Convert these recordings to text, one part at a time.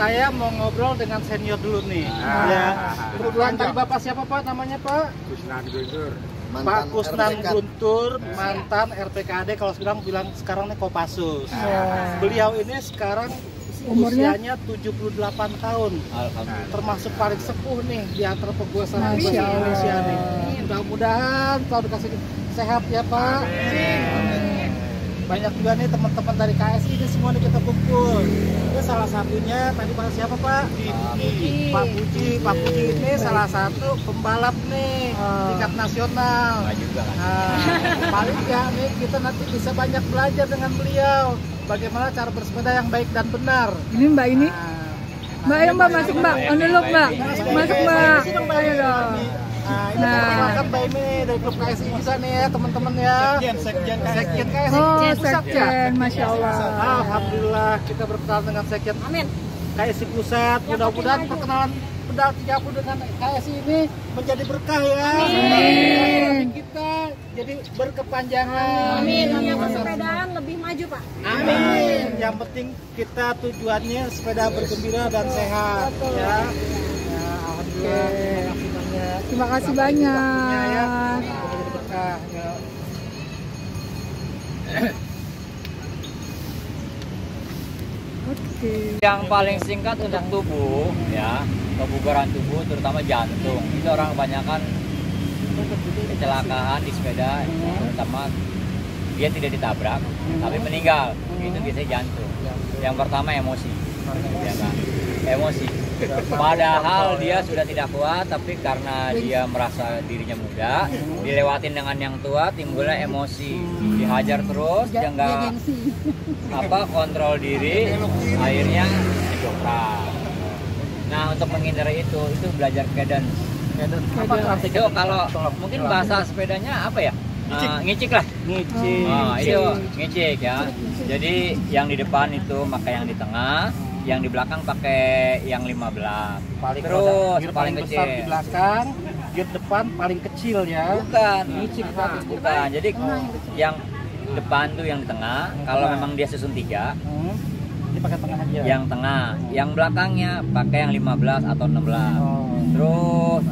saya mau ngobrol dengan senior dulu nih. Ya. Kebetulan tadi Bapak siapa Pak namanya Pak? Kusnan Guntur. Pak Kusnan Guntur, mantan RPKAD, kalau bilang sekarang nih Kopassus. Beliau ini sekarang usianya 78 tahun. Alhamdulillah. Termasuk paling sepuh nih di antara pegawai Indonesia nih. Mudah-mudahan selalu dikasih sehat ya Pak. Banyak juga nih teman-teman dari KSI ini semua nih kita kumpul. Ini salah satunya tadi Pak siapa Pak? Pak Puji. Pak Puji ini salah satu pembalap nih tingkat nasional. Paling ya nih kita nanti bisa banyak belajar dengan beliau bagaimana cara bersepeda yang baik dan benar. Ini Mbak ini. Mbak ayo Mbak masuk Mbak. Dulu Mbak. Masuk Mbak. Ayo dong. Ini perkenalkan Mbak ini dari klub KSI bisa nih ya teman-teman ya. Sekjen KSI. Oh Sekjen, Masya Allah. Alhamdulillah kita berkenalan dengan Sekjen. Amin. KSI Pusat. Mudah-mudahan perkenalan pedal 30 dengan KSI ini menjadi berkah ya. Amin. Kita jadi berkepanjangan. Amin. Yang bersepedaan lebih maju Pak. Amin. Yang penting kita tujuannya sepeda bergembira dan sehat ya. Alhamdulillah. Terima kasih banyak. Oke. Yang paling singkat untuk tubuh, ya, kebugaran tubuh, terutama jantung. Itu orang kebanyakan kecelakaan di sepeda, terutama dia tidak ditabrak, tapi meninggal. Itu biasanya jantung. Yang pertama emosi, ya kan? Emosi. Padahal dia sudah tidak kuat, tapi karena dia merasa dirinya muda, dilewatin dengan yang tua, timbulnya emosi, dihajar terus, dia nggak kontrol diri, akhirnya dijoprak. Nah untuk menghindari itu belajar cadence. Itu kalau mungkin bahasa sepedanya apa ya? Ngicik lah. Ngicik. Itu ngicik ya. Jadi yang di depan itu pakai yang di tengah, yang di belakang pakai yang 15. Terus paling kecil di belakang, gear depan paling kecil ya. Bukan, bukan. Jadi yang depan tuh yang di tengah. Kalau memang dia susun 3, dipakai tengah aja. Yang tengah, yang belakangnya pakai yang 15 atau 16. Terus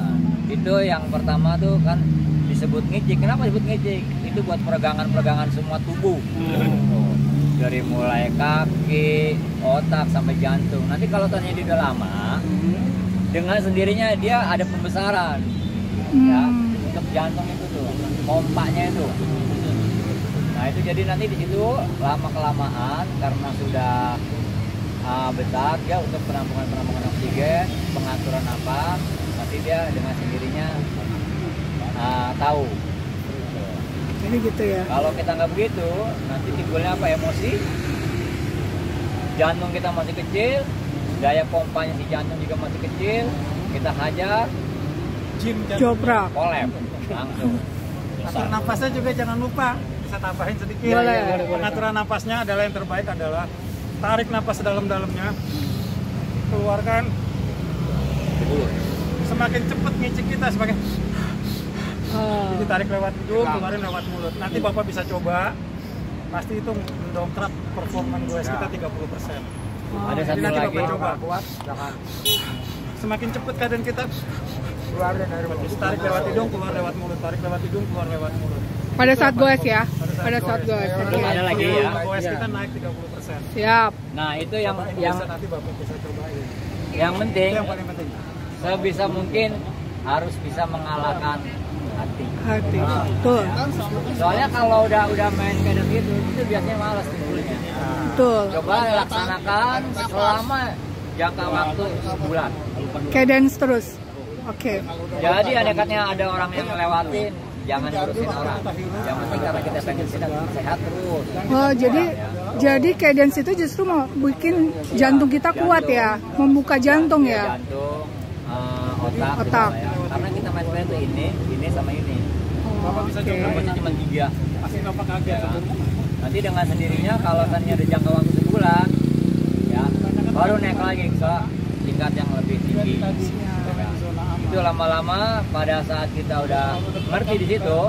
itu yang pertama tuh kan disebut ngicik. Kenapa disebut ngicik? Itu buat peregangan semua tubuh. Dari mulai kaki, otak sampai jantung. Nanti kalau ternyata dia udah lama, dengan sendirinya dia ada pembesaran, ya, untuk jantung itu tuh, pompanya itu. Nah itu jadi nanti di situ lama kelamaan karena sudah besar dia untuk penampungan oksigen, pengaturan napas, nanti dia dengan sendirinya tahu. Ini gitu ya. Kalau kita nggak begitu, nanti timbulnya apa? Emosi. Jantung kita masih kecil, daya pompanya si jantung juga masih kecil. Kita hajar, joprak, kolep, langsung. Atur napasnya juga jangan lupa, bisa tambahin sedikit. Pengaturan napasnya adalah yang terbaik adalah tarik napas sedalam-dalamnya, keluarkan. Semakin cepat ngicik kita semakin. Jadi tarik lewat hidung, keluarin lewat mulut. Nanti Bapak bisa coba, pasti itu mendongkrak performan goes kita 30%. Ada satu nanti lagi. Bapak coba. Semakin cepat keadaan kita, keluarin dari mulut. Tarik lewat hidung, keluar lewat mulut. Tarik lewat hidung, keluar lewat mulut. Pada saat goes ya? Pada saat goes. Ada lagi ya. Goes kita naik 30%. Siap. Nah itu yang nanti Bapak bisa cobain. Yang penting, Itu yang paling penting. sebisa mungkin harus bisa mengalahkan hati. Betul. Soalnya kalau udah main kayak gitu, itu biasanya malas timbulnya. Betul. Coba laksanakan selama jangka waktu sebulan. Cadence terus. Oke. Jadi andaikannya ada orang yang ngelewatin, jangan ngurusin orang. Yang penting karena kita pengen sehat terus. Oh, jadi cadence itu justru mau bikin jantung kita kuat ya, membuka jantung ya. Jantung, otak. Otak. Gitu ya. Karena kita main sepeda tuh ini sama ini. Bapak bisa coba. Rambutnya cuma 3. Pasti Bapak kaget. Ya. Nanti dengan sendirinya kalau tadinya ada jangka waktu sebulan, ya baru naik lagi ke tingkat yang lebih tinggi. Itu lama-lama pada saat kita udah ngerti di situ,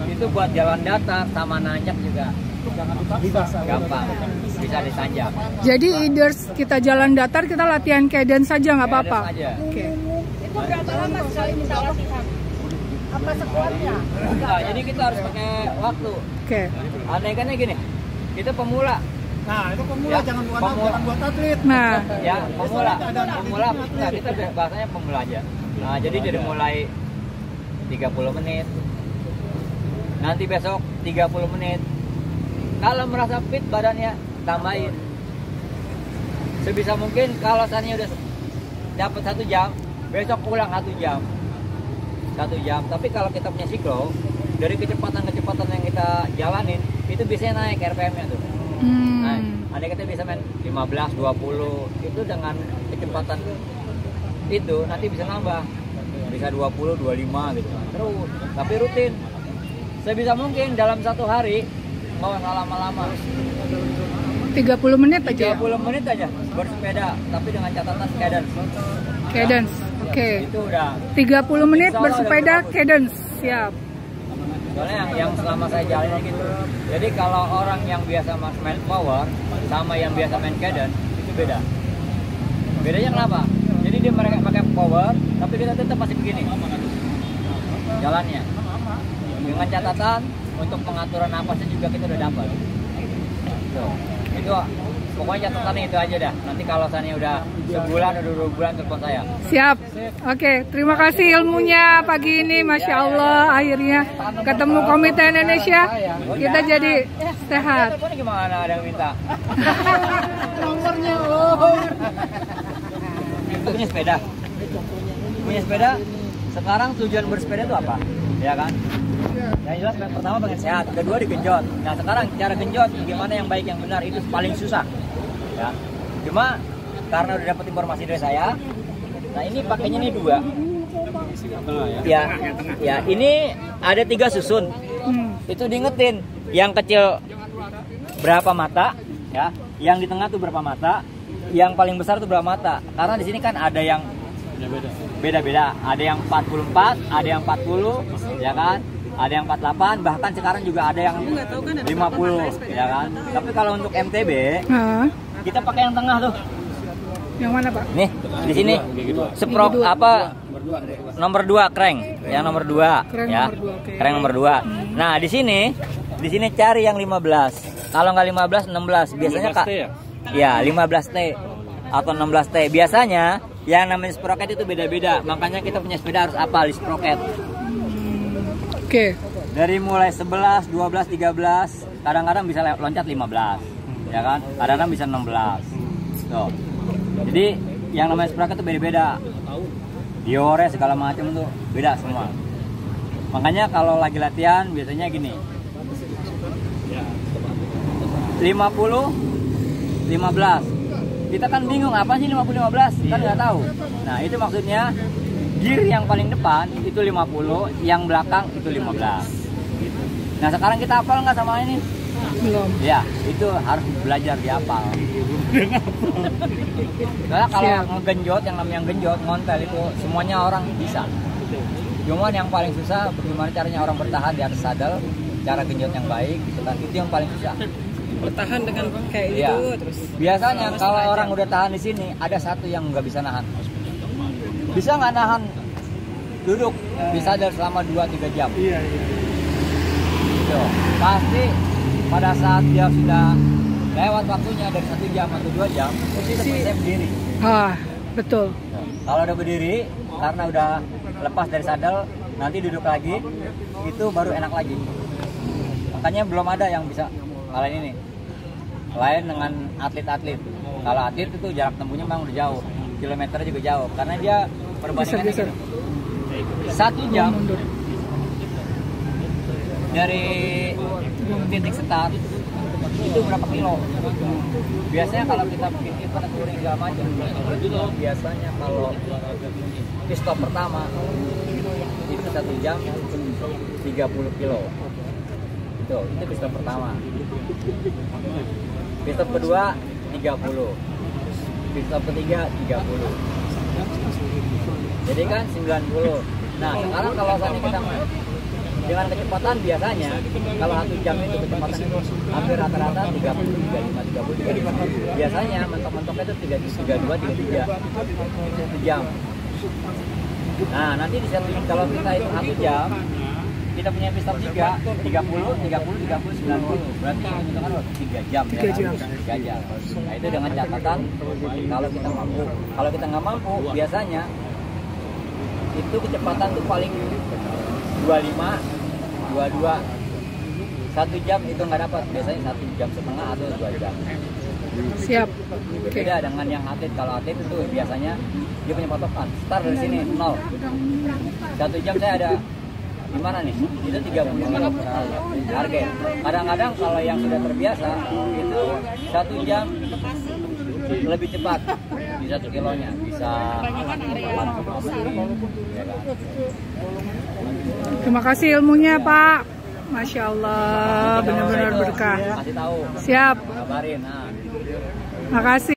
itu buat jalan datar sama nanjak juga gampang, bisa ditanjak. Jadi either kita jalan datar, kita latihan cadence saja nggak apa-apa. Cadence aja. Oke. Itu berapa lama sekali minta latihan? Apa sekuatnya? Nah, jadi kita harus pakai waktu. Oke. Andaikannya gini, kita pemula. Nah, itu pemula, Ya, jangan pemula. buat atlet. Nah, Ya, pemula. Nah, kita bahasanya pemula aja. Nah, jadi dari mulai 30 menit. Nanti besok 30 menit. Kalau merasa fit badannya, tambahin. Sebisa mungkin kalau misalnya udah dapat 1 jam, besok pulang 1 jam. 1 jam. Tapi kalau kita punya siklo, dari kecepatan-kecepatan yang kita jalanin, itu biasanya naik RPM-nya tuh. Nah, ada kita bisa main 15, 20, itu dengan kecepatan itu nanti bisa nambah. Bisa 20, 25 gitu. Terus, tapi rutin. Sebisa mungkin dalam 1 hari, nggak usah lama-lama. 30 menit aja. 30 menit aja bersepeda, tapi dengan catatan cadence. Cadence. Oke. Itu udah. 30 menit Insya Allah bersepeda udah bagus. cadence. Siap. Soalnya yang selama saya jalanin gitu. Jadi kalau orang yang biasa main power sama yang biasa main cadence itu beda. Bedanya kenapa? Jadi dia mereka pakai power, tapi kita tetap masih begini jalannya. Dengan catatan untuk pengaturan napasnya juga kita udah dapat. Tuh. Itu pokoknya catatannya itu aja dah. Nanti kalau misalnya udah sebulan atau 2 bulan telepon saya. Siap. Oke, terima kasih ilmunya pagi ini. Masya Allah, akhirnya ketemu Komite Indonesia. Kita jadi sehat. Teleponnya gimana, ada yang minta? Nomornya loh. Punya sepeda. Punya sepeda. Sekarang tujuan bersepeda itu apa? Ya kan? Yang jelas yang pertama pengen sehat, kedua digenjot. Nah sekarang cara genjot gimana yang baik yang benar itu paling susah. Ya. Cuma karena udah dapat informasi dari saya, nah ini pakainya nih 2. Ya ini ada 3 susun. Itu diingetin. Yang kecil berapa mata, ya? Yang di tengah tuh berapa mata, yang paling besar tuh berapa mata. Karena di sini kan ada yang beda-beda. Ada yang 44, ada yang 40, ya kan? Ada yang 48, bahkan sekarang juga ada yang 50, ya kan? Tapi kalau untuk MTB, kita pakai yang tengah tuh. Yang mana, Pak? Nih, di sini sprok apa? Nomor 2 crank, yang nomor 2, Crank ya. nomor 2, oke. Crank nomor 2. Nah, di sini cari yang 15. Kalau nggak 15, 16. Biasanya Kak. Ya, 15T atau 16T. Biasanya yang namanya sprocket itu beda-beda. Makanya kita punya sepeda harus apal di sprocket. Oke. Dari mulai 11, 12, 13, kadang-kadang bisa loncat 15. Ya kan? Kadang-kadang bisa 16. Tuh. Jadi yang namanya sprocket itu beda-beda. Diore segala macam tuh beda semua. Makanya kalau lagi latihan biasanya gini. 50, 15. Kita kan bingung apa sih 50-15? Kan nggak tahu. Nah itu maksudnya gear yang paling depan itu 50, yang belakang itu 15. Nah sekarang kita hafal nggak sama ini? Belum. Ya itu harus belajar dihafal. Karena kalau ngegenjot, yang namanya genjot, ngontel itu semuanya orang bisa. Cuman yang paling susah bagaimana caranya orang bertahan di atas sadel, cara genjot yang baik, gitu kan. Itu yang paling susah. Bertahan dengan kayak gitu Ya. terus. Biasanya kalau orang udah tahan di sini, ada satu yang nggak bisa nahan. Bisa nggak nahan duduk di sadel selama 2-3 jam? Iya. Gitu. Pasti pada saat dia sudah lewat waktunya dari 1 jam atau 2 jam, dia bisa berdiri. Betul. Kalau udah berdiri, karena udah lepas dari sadel, nanti duduk lagi, itu baru enak lagi. Makanya belum ada yang bisa kalian ini. Lain dengan atlet-atlet. Kalau atlet itu jarak tempuhnya memang udah jauh, kilometernya juga jauh, karena dia perbandingannya gini. 1 jam dari titik start itu berapa kilo? Biasanya kalau kita bikin event touring segala macam, biasanya kalau di stop pertama itu 1 jam 30 kilo. Itu di stop pertama. Di stop kedua 30. Di stop ketiga 30. Jadi kan 90. Nah sekarang kalau misalnya kita Dengan kecepatan biasanya kalau 1 jam itu kecepatan itu hampir rata-rata 30, 35, 30, 35. Biasanya mentok-mentoknya itu 32, 33 1 jam. Nah nanti di setting kalau kita itu 1 jam, kita punya pistol 3, 30, 90. Berarti itu kan 3 jam ya. 3 jam. Nah itu dengan catatan kalau kita mampu. Kalau kita nggak mampu, biasanya itu kecepatan tuh paling 25, 22. 1 jam itu nggak dapat. Biasanya 1,5 jam atau 2 jam. Siap. Beda dengan yang atlet. Kalau atlet itu biasanya dia punya patokan. Start dari sini 0. 1 jam saya ada di mana nih? Itu 30 menit target. Kadang-kadang kalau yang sudah terbiasa itu 1 jam lebih cepat di 1 kilonya bisa 80. Terima kasih ilmunya Pak. Masya Allah, benar-benar berkah. Kasih tahu. Siap. Kabarin. Nah. Makasih.